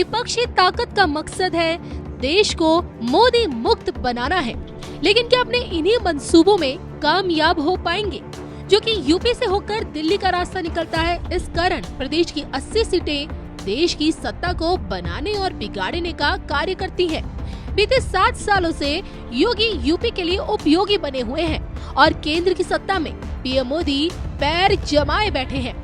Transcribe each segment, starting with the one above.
विपक्षी ताकत का मकसद है देश को मोदी मुक्त बनाना है, लेकिन क्या अपने इन्हीं मंसूबों में कामयाब हो पाएंगे, जो कि यूपी से होकर दिल्ली का रास्ता निकलता है। इस कारण प्रदेश की 80 सीटें देश की सत्ता को बनाने और बिगाड़ने का कार्य करती हैं। बीते 7 सालों से योगी यूपी के लिए उपयोगी बने हुए हैं और केंद्र की सत्ता में पीएम मोदी पैर जमाए बैठे हैं।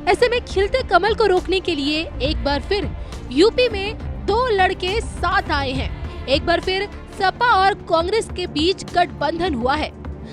ऐसे में खिलते कमल को रोकने के लिए एक बार फिर यूपी में 2 लड़के साथ आए हैं। एक बार फिर सपा और कांग्रेस के बीच गठबंधन हुआ है।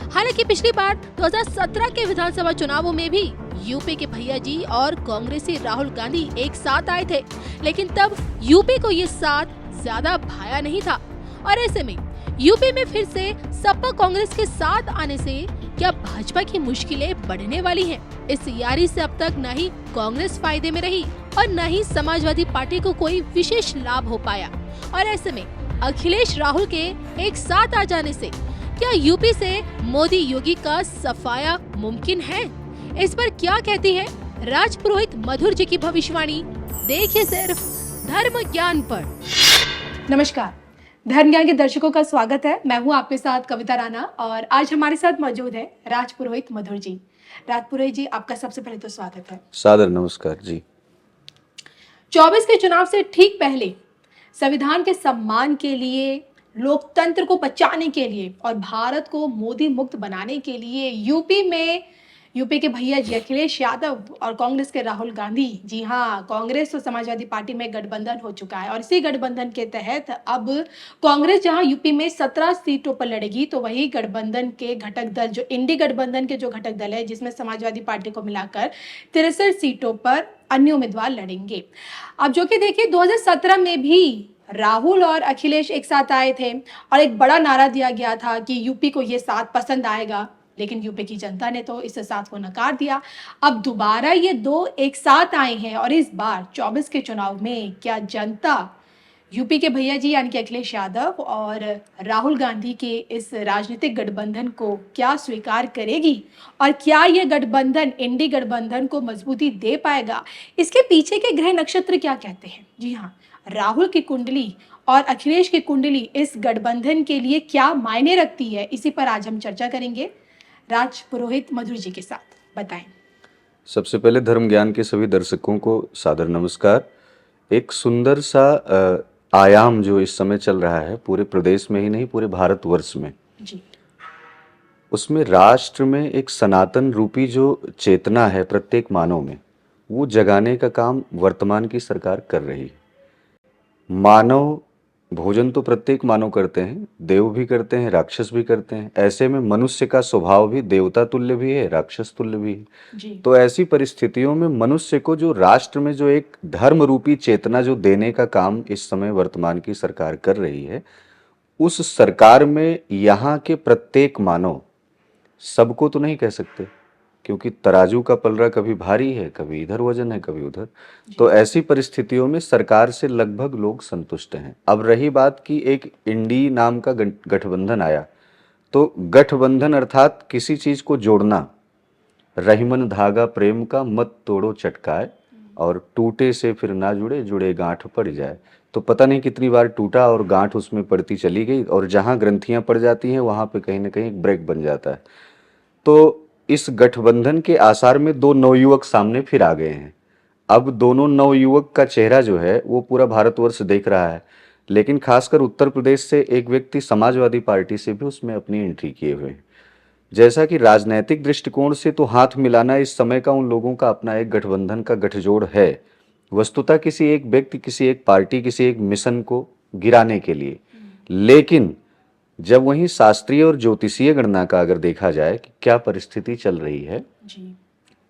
हालांकि पिछली बार 2017 के विधानसभा चुनावों में भी यूपी के भैया जी और कांग्रेसी राहुल गांधी एक साथ आए थे, लेकिन तब यूपी को ये साथ ज्यादा भाया नहीं था। और ऐसे में यूपी में फिर से सपा कांग्रेस के साथ आने से क्या भाजपा की मुश्किलें बढ़ने वाली हैं? इस यारी से अब तक न ही कांग्रेस फायदे में रही और न ही समाजवादी पार्टी को कोई विशेष लाभ हो पाया। और ऐसे में अखिलेश राहुल के एक साथ आ जाने से क्या यूपी से मोदी योगी का सफाया मुमकिन है? इस पर क्या कहती है राज पुरोहित मधुर जी की भविष्यवाणी? देखिए सिर्फ धर्म ज्ञान पर। नमस्कार, धर्म ज्ञान के दर्शकों का स्वागत है। मैं हूँ आपके साथ कविता राणा और आज हमारे साथ मौजूद है राज पुरोहित मधुर जी। राज पुरोहित जी, आपका सबसे पहले तो स्वागत है। सादर नमस्कार जी। 24 के चुनाव से ठीक पहले संविधान के सम्मान के लिए, लोकतंत्र को बचाने के लिए और भारत को मोदी मुक्त बनाने के लिए यूपी के भैया जी अखिलेश यादव और कांग्रेस के राहुल गांधी, जी हाँ, कांग्रेस और समाजवादी पार्टी में गठबंधन हो चुका है। और इसी गठबंधन के तहत अब कांग्रेस जहां यूपी में 17 सीटों पर लड़ेगी, तो वही गठबंधन के घटक दल, जो इंडी गठबंधन के जो घटक दल है, जिसमें समाजवादी पार्टी को मिलाकर 63 सीटों पर अन्य उम्मीदवार लड़ेंगे। अब जो कि देखिए 2017 में भी राहुल और अखिलेश एक साथ आए थे और एक बड़ा नारा दिया गया था कि यूपी को ये साथ पसंद आएगा, लेकिन यूपी की जनता ने तो इस साथ को नकार दिया। अब दोबारा ये 2 एक साथ आए हैं और इस बार 24 के चुनाव में क्या जनता यूपी के भैया जी यानी कि अखिलेश यादव और राहुल गांधी के इस राजनीतिक गठबंधन को क्या स्वीकार करेगी और क्या ये गठबंधन इंडी गठबंधन को मजबूती दे पाएगा? इसके पीछे के ग्रह नक्षत्र क्या कहते हैं? जी हाँ, राहुल की कुंडली और अखिलेश की कुंडली इस गठबंधन के लिए क्या मायने रखती है, इसी पर आज हम चर्चा करेंगे राज पुरोहित मधुर जी के साथ। बताएं। सबसे पहले धर्म ज्ञान के सभी दर्शकों को सादर नमस्कार। एक सुंदर सा आयाम जो इस समय चल रहा है पूरे प्रदेश में ही नहीं, पूरे भारतवर्ष में जी, उसमें राष्ट्र में एक सनातन रूपी जो चेतना है प्रत्येक मानव में, वो जगाने का काम वर्तमान की सरकार कर रही है। मानव भोजन तो प्रत्येक मानव करते हैं, देव भी करते हैं, राक्षस भी करते हैं। ऐसे में मनुष्य का स्वभाव भी देवता तुल्य भी है, राक्षस तुल्य भी है जी। तो ऐसी परिस्थितियों में मनुष्य को जो राष्ट्र में जो एक धर्म रूपी चेतना जो देने का काम इस समय वर्तमान की सरकार कर रही है, उस सरकार में यहाँ के प्रत्येक मानव, सबको तो नहीं कह सकते क्योंकि तराजू का पलड़ा कभी भारी है, कभी इधर वजन है, कभी उधर। तो ऐसी परिस्थितियों में सरकार से लगभग लोग संतुष्ट हैं। अब रही बात कि एक इंडी नाम का गठबंधन आया, तो गठबंधन अर्थात किसी चीज को जोड़ना, रहीमन धागा प्रेम का मत तोड़ो चटकाए, और टूटे से फिर ना जुड़े, जुड़े गांठ पड़ जाए। तो पता नहीं कितनी बार टूटा और गांठ उसमें पड़ती चली गई, और जहां ग्रंथियां पड़ जाती हैं वहां पे कहीं ना कहीं एक ब्रेक बन जाता है। तो इस गठबंधन के आसार में 2 नवयुवक सामने फिर आ गए हैं। अब दोनों नवयुवक का चेहरा जो है वो पूरा भारतवर्ष देख रहा है, लेकिन खासकर उत्तर प्रदेश से एक व्यक्ति समाजवादी पार्टी से भी उसमें अपनी एंट्री किए हुए हैं। जैसा कि राजनैतिक दृष्टिकोण से तो हाथ मिलाना इस समय का उन लोगों का अपना एक गठबंधन का गठजोड़ है, वस्तुतः किसी एक व्यक्ति, किसी एक पार्टी, किसी एक मिशन को गिराने के लिए। लेकिन जब वहीं शास्त्रीय और ज्योतिषीय गणना का अगर देखा जाए कि क्या परिस्थिति चल रही है जी,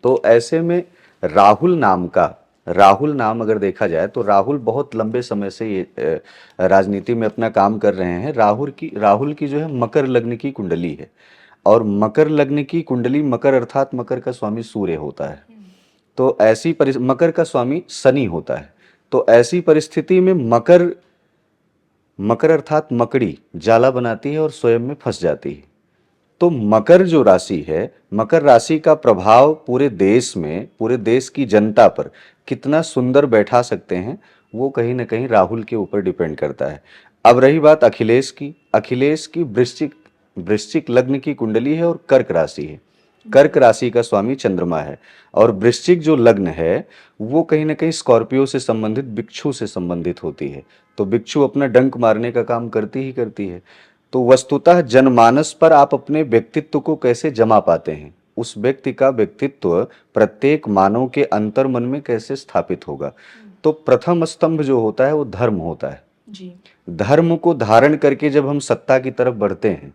तो ऐसे में राहुल नाम अगर देखा जाए तो राहुल बहुत लंबे समय से ये राजनीति में अपना काम कर रहे हैं। राहुल की जो है मकर लग्न की कुंडली है, और मकर लग्न की कुंडली, मकर अर्थात मकर का स्वामी सूर्य होता है, तो ऐसी मकर का स्वामी शनि होता है। तो ऐसी परिस्थिति में मकर अर्थात मकड़ी जाला बनाती है और स्वयं में फंस जाती है। तो मकर जो राशि है, मकर राशि का प्रभाव पूरे देश में, पूरे देश की जनता पर कितना सुंदर बैठा सकते हैं, वो कहीं ना कहीं राहुल के ऊपर डिपेंड करता है। अब रही बात अखिलेश की वृश्चिक वृश्चिक लग्न की कुंडली है और कर्क राशि है। कर्क राशि का स्वामी चंद्रमा है और वृश्चिक जो लग्न है वो कहीं ना कहीं स्कॉर्पियो से संबंधित, बिच्छू से संबंधित होती है। तो बिच्छू अपना डंक मारने का काम करती ही करती है। तो वस्तुतः जनमानस पर आप अपने व्यक्तित्व को कैसे जमा पाते हैं, उस व्यक्ति का व्यक्तित्व प्रत्येक मानव के अंतर मन में कैसे स्थापित होगा। तो प्रथम स्तंभ जो होता है वो धर्म होता है। जी। धर्म को धारण करके जब हम सत्ता की तरफ बढ़ते हैं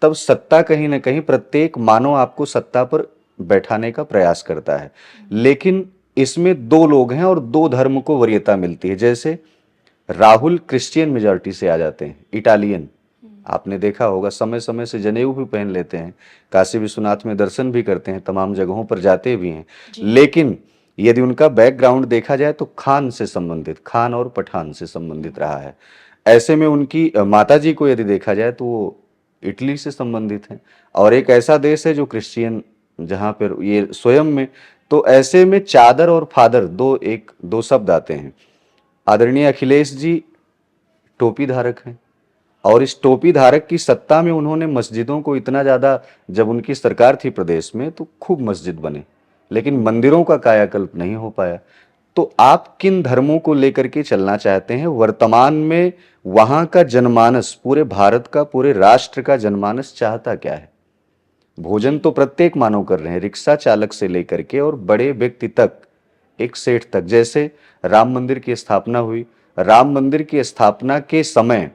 तब सत्ता कहीं ना कहीं प्रत्येक मानव आपको सत्ता पर बैठाने का प्रयास करता है। लेकिन इसमें दो लोग हैं और दो धर्म को वरीयता मिलती है। जैसे राहुल क्रिश्चियन मेजॉरिटी से आ जाते हैं, इटालियन, आपने देखा होगा समय समय से जनेऊ भी पहन लेते हैं, काशी विश्वनाथ में दर्शन भी करते हैं, तमाम जगहों पर जाते भी हैं। लेकिन यदि उनका बैकग्राउंड देखा जाए तो खान से संबंधित, खान और पठान से संबंधित रहा है। ऐसे में उनकी माता जी को यदि देखा जाए तो वो इटली से संबंधित हैं और एक ऐसा देश है जो क्रिश्चियन, जहां पर ये स्वयं में, तो ऐसे में चादर और फादर दो शब्द आते हैं। आदरणीय अखिलेश जी टोपी धारक हैं और इस टोपी धारक की सत्ता में उन्होंने मस्जिदों को इतना ज्यादा, जब उनकी सरकार थी प्रदेश में तो खूब मस्जिद बने, लेकिन मंदिरों का कायाकल्प नहीं हो पाया। तो आप किन धर्मों को लेकर के चलना चाहते हैं वर्तमान में, वहां का जनमानस, पूरे भारत का, पूरे राष्ट्र का जनमानस चाहता क्या है। भोजन तो प्रत्येक मानव कर रहे हैं, रिक्शा चालक से लेकर के और बड़े व्यक्ति तक, एक सेठ तक। जैसे राम मंदिर की स्थापना हुई, राम मंदिर की स्थापना के समय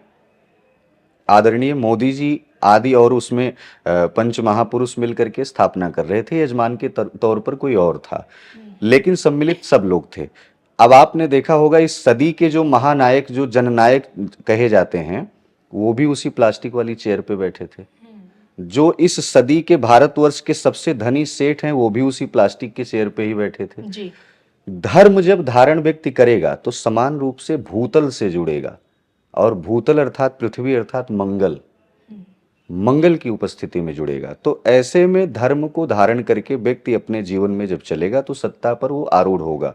आदरणीय मोदी जी आदि और उसमें पंच महापुरुष मिलकर के स्थापना कर रहे थे, यजमान के तौर पर कोई और था, लेकिन सम्मिलित सब लोग थे। अब आपने देखा होगा इस सदी के जो महानायक, जो जननायक कहे जाते हैं, वो भी उसी प्लास्टिक वाली चेयर पे बैठे थे। जो इस सदी के भारतवर्ष के सबसे धनी सेठ हैं वो भी उसी प्लास्टिक के चेयर पे ही बैठे थे। जी। धर्म जब धारण व्यक्ति करेगा तो समान रूप से भूतल से जुड़ेगा, और भूतल अर्थात पृथ्वी अर्थात मंगल, मंगल की उपस्थिति में जुड़ेगा। तो ऐसे में धर्म को धारण करके व्यक्ति अपने जीवन में जब चलेगा तो सत्ता पर वो आरूढ़ होगा।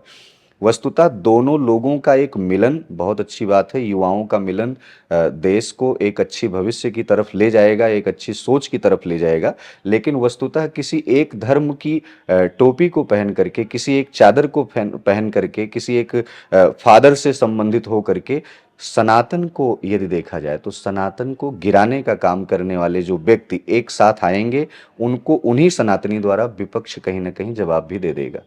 वस्तुतः दोनों लोगों का एक मिलन बहुत अच्छी बात है, युवाओं का मिलन देश को एक अच्छी भविष्य की तरफ ले जाएगा, एक अच्छी सोच की तरफ ले जाएगा। लेकिन वस्तुतः किसी एक धर्म की टोपी को पहन करके, किसी एक चादर को पहन करके, किसी एक फादर से संबंधित हो करके सनातन को यदि देखा जाए तो सनातन को गिराने का काम करने वाले जो व्यक्ति एक साथ आएंगे, उनको उन्हीं सनातनी द्वारा विपक्ष कहीं ना कहीं जवाब भी दे देगा,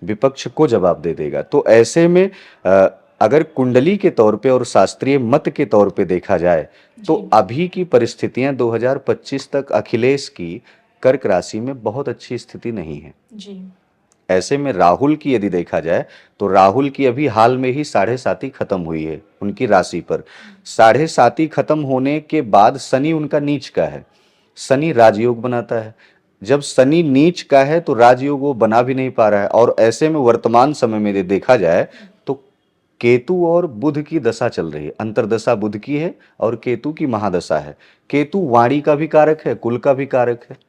विपक्ष को जवाब दे देगा। तो ऐसे में अगर कुंडली के तौर पे और शास्त्रीय मत के तौर पे देखा जाए तो अभी की परिस्थितियां 2025 तक अखिलेश की कर्क राशि में बहुत अच्छी स्थिति नहीं है जी। ऐसे में राहुल की यदि देखा जाए तो राहुल की अभी हाल में ही 7.5 खत्म हुई है उनकी राशि पर। 7.5 खत्म होने के बाद शनि उनका नीच का है, शनि राजयोग बनाता है। जब शनि नीच का है तो राजयोग वो बना भी नहीं पा रहा है, और ऐसे में वर्तमान समय में यदि देखा जाए तो केतु और बुध की दशा चल रही है, अंतरदशा बुध की है और केतु की महादशा है। केतु वाणी का भी कारक है, कुल का भी कारक है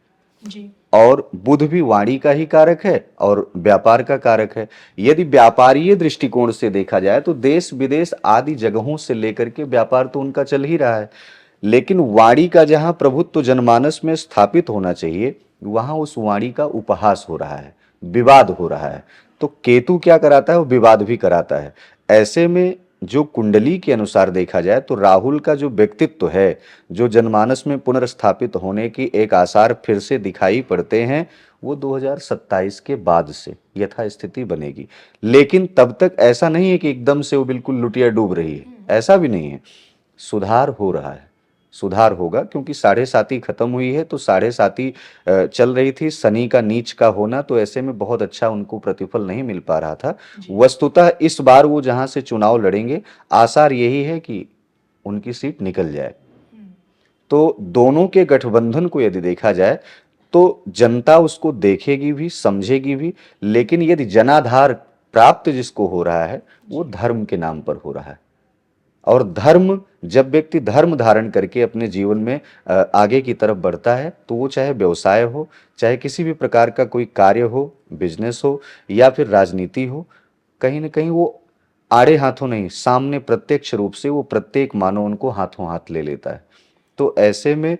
जी। और बुध भी वाणी का ही कारक है और व्यापार का कारक है। यदि व्यापारीय दृष्टिकोण से देखा जाए तो देश विदेश आदि जगहों से लेकर के व्यापार तो उनका चल ही रहा है, लेकिन वाणी का जहां प्रभुत्व जनमानस में स्थापित होना चाहिए वहां उस वाणी का उपहास हो रहा है, विवाद हो रहा है। तो केतु क्या कराता है, वो विवाद भी कराता है। ऐसे में जो कुंडली के अनुसार देखा जाए तो राहुल का जो व्यक्तित्व है, जो जनमानस में पुनर्स्थापित होने की एक आसार फिर से दिखाई पड़ते हैं, वो 2027 के बाद से यथास्थिति बनेगी। लेकिन तब तक ऐसा नहीं है कि एकदम से वो बिल्कुल लुटिया डूब रही है, ऐसा भी नहीं है, सुधार हो रहा है, सुधार होगा। क्योंकि 7.5 खत्म हुई है तो 7.5 चल रही थी, शनि का नीच का होना, तो ऐसे में बहुत अच्छा उनको प्रतिफल नहीं मिल पा रहा था। वस्तुतः इस बार वो जहां से चुनाव लड़ेंगे आसार यही है कि उनकी सीट निकल जाए। तो दोनों के गठबंधन को यदि देखा जाए तो जनता उसको देखेगी भी, समझेगी भी, लेकिन यदि जनाधार प्राप्त जिसको हो रहा है वो धर्म के नाम पर हो रहा है। और धर्म, जब व्यक्ति धर्म धारण करके अपने जीवन में आगे की तरफ बढ़ता है तो वो चाहे व्यवसाय हो, चाहे किसी भी प्रकार का कोई कार्य हो, बिजनेस हो या फिर राजनीति हो, कहीं ना कहीं वो आड़े हाथों नहीं, सामने प्रत्यक्ष रूप से वो प्रत्येक मानव उनको हाथों हाथ ले लेता है। तो ऐसे में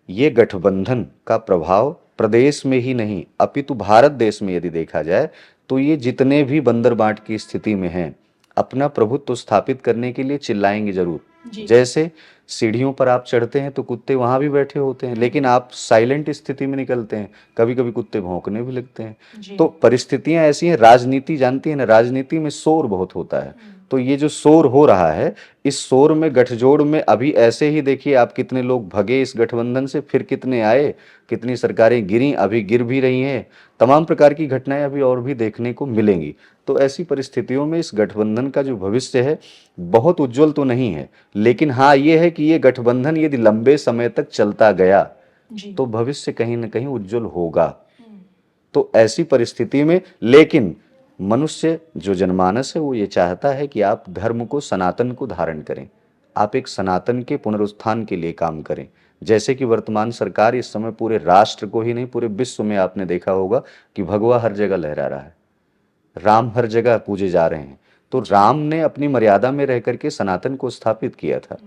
ये गठबंधन का प्रभाव प्रदेश में ही नहीं अपितु भारत देश में यदि देखा जाए तो ये जितने भी बंदरबाट की स्थिति में हैं अपना प्रभुत्व स्थापित करने के लिए चिल्लाएंगे जरूर। जी। जैसे सीढ़ियों पर आप चढ़ते हैं तो कुत्ते वहां भी बैठे होते हैं, लेकिन आप साइलेंट स्थिति में निकलते हैं, कभी कभी कुत्ते भौंकने भी लगते हैं। जी। तो परिस्थितियां ऐसी हैं। राजनीति जानती है ना, राजनीति में शोर बहुत होता है। तो ये जो शोर हो रहा है, इस शोर में गठजोड़ में अभी ऐसे ही देखिए आप कितने लोग भगे इस गठबंधन से, फिर कितने आए, कितनी सरकारें गिरी, अभी गिर भी रही हैं। तमाम प्रकार की घटनाएं अभी और भी देखने को मिलेंगी। तो ऐसी परिस्थितियों में इस गठबंधन का जो भविष्य है बहुत उज्जवल तो नहीं है, लेकिन हाँ ये है कि ये गठबंधन यदि लंबे समय तक चलता गया जी। तो भविष्य कहीं ना कहीं उज्जवल होगा। तो ऐसी परिस्थिति में लेकिन मनुष्य जो जनमानस है वो ये चाहता है कि आप धर्म को, सनातन को धारण करें, आप एक सनातन के पुनरुत्थान के लिए काम करें। जैसे कि वर्तमान सरकार इस समय पूरे राष्ट्र को ही नहीं पूरे विश्व में आपने देखा होगा कि भगवा हर जगह लहरा रहा है, राम हर जगह पूजे जा रहे हैं। तो राम ने अपनी मर्यादा में रह करके सनातन को स्थापित किया था।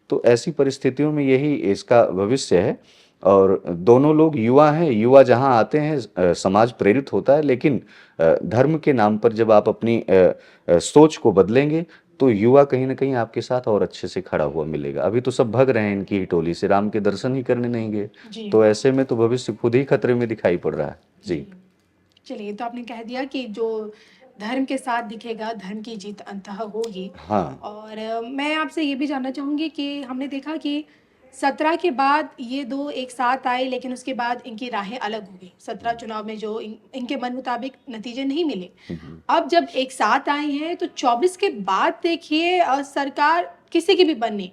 तो ऐसी परिस्थितियों में यही इसका भविष्य है। और दोनों लोग युवा हैं, युवा जहां आते हैं समाज प्रेरित होता है, लेकिन धर्म के नाम पर जब आप अपनी सोच को बदलेंगे तो युवा कहीं ना कहीं आपके साथ और अच्छे से खड़ा हुआ मिलेगा। अभी तो सब भग रहे हैं इनकी ही टोली से, राम के दर्शन ही करने नहीं गए। जी। तो ऐसे में तो भविष्य खुद ही खतरे में दिखाई पड़ रहा है। जी चलिए, तो आपने कह दिया कि जो धर्म के साथ दिखेगा, धर्म की जीत अंततः होगी। हाँ। और मैं आपसे ये भी जानना चाहूँगी कि हमने देखा कि 17 के बाद ये दो एक साथ आए, लेकिन उसके बाद इनकी राहें अलग हो गई। 17 चुनाव में जो इनके मन मुताबिक नतीजे नहीं मिले। अब जब एक साथ आए हैं तो 24 के बाद देखिए सरकार किसी की भी बननी,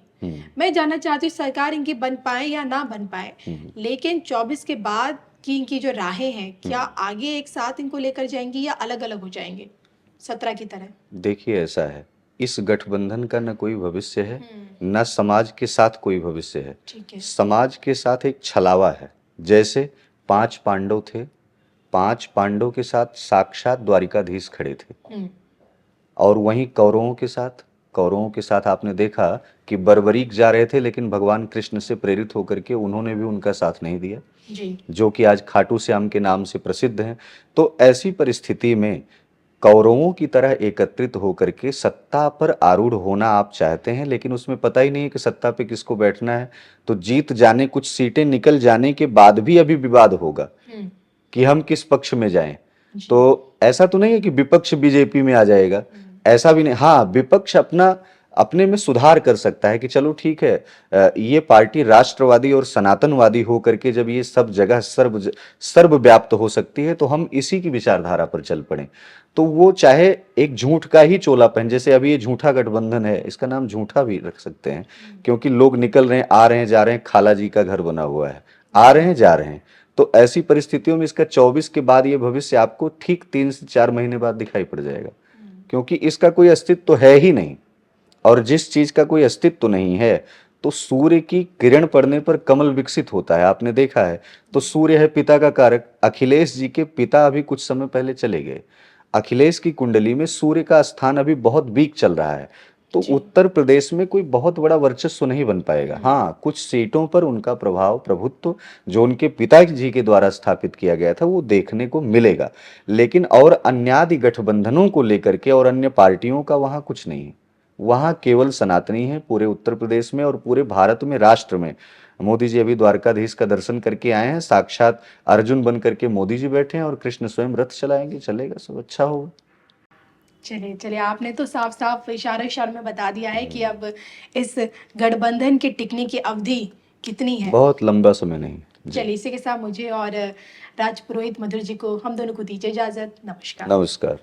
मैं जानना चाहती हूँ सरकार इनकी बन पाए या ना बन पाए, लेकिन 24 के बाद की इनकी जो राहें हैं, क्या आगे एक साथ इनको लेकर जाएंगी या अलग अलग हो जाएंगे 17 की तरह? देखिए ऐसा है, इस गठबंधन का न कोई भविष्य है, न समाज के साथ कोई भविष्य है। ठीक है। समाज के साथ एक छलावा है। जैसे 5 पांडव थे, 5 पांडव के साथ साक्षात द्वारिकाधीश खड़े थे। और वहीं कौरवों के साथ आपने देखा कि बर्बरीक जा रहे थे, लेकिन भगवान कृष्ण से प्रेरित होकर के उन्होंने भी उनका साथ नहीं दिया, जी। जो कि आज खाटू श्याम के नाम से प्रसिद्ध हैं। तो ऐसी परिस्थिति में कौरवों की तरह एकत्रित होकर के सत्ता पर आरूढ़ होना आप चाहते हैं, लेकिन उसमें पता ही नहीं है कि सत्ता पे किसको बैठना है। तो जीत जाने, कुछ सीटें निकल जाने के बाद भी अभी विवाद होगा कि हम किस पक्ष में जाएं। तो ऐसा तो नहीं है कि विपक्ष बीजेपी में आ जाएगा, ऐसा भी नहीं। हाँ, विपक्ष अपने में सुधार कर सकता है कि चलो ठीक है, ये पार्टी राष्ट्रवादी और सनातनवादी हो करके जब ये सब जगह सर्वव्याप्त हो सकती है तो हम इसी की विचारधारा पर चल पड़े। तो वो चाहे एक झूठ का ही चोला पहन, जैसे अभी ये झूठा गठबंधन है, इसका नाम झूठा भी रख सकते हैं, क्योंकि लोग निकल रहे हैं, आ रहे हैं, जा रहे हैं, खाला जी का घर बना हुआ है, आ रहे हैं, जा रहे हैं। तो ऐसी परिस्थितियों में इसका 24 के बाद ये भविष्य आपको ठीक 3 से 4 महीने बाद दिखाई पड़ जाएगा, क्योंकि इसका कोई अस्तित्व तो है ही नहीं। और जिस चीज का कोई अस्तित्व तो नहीं है, तो सूर्य की किरण पड़ने पर कमल विकसित होता है, आपने देखा है। तो सूर्य है पिता का कारक। अखिलेश जी के पिता अभी कुछ समय पहले चले गए। अखिलेश की कुंडली में सूर्य का स्थान अभी बहुत वीक चल रहा है, तो उत्तर प्रदेश में कोई बहुत बड़ा वर्चस्व नहीं बन पाएगा। हाँ, कुछ सीटों पर उनका प्रभाव, प्रभुत्व जो उनके पिताजी के द्वारा स्थापित किया गया था वो देखने को मिलेगा, लेकिन और अन्यादि गठबंधनों को लेकर के और अन्य पार्टियों का वहां कुछ नहीं है। वहां केवल सनातनी है पूरे उत्तर प्रदेश में और पूरे भारत में, राष्ट्र में। मोदी जी अभी द्वारकाधीश का दर्शन करके आए हैं, साक्षात अर्जुन बन करके मोदी जी बैठे हैं और कृष्ण स्वयं रथ चलाएंगे, चलेगा, सब अच्छा होगा। चलिए, आपने तो साफ साफ इशारे में बता दिया है कि अब इस गठबंधन के टिकने की अवधि कितनी है। बहुत लंबा समय नहीं। चलिए, इसी के साथ मुझे और राज पुरोहित मधुर जी को, हम दोनों को दीजिए इजाजत। नमस्कार। नमस्कार।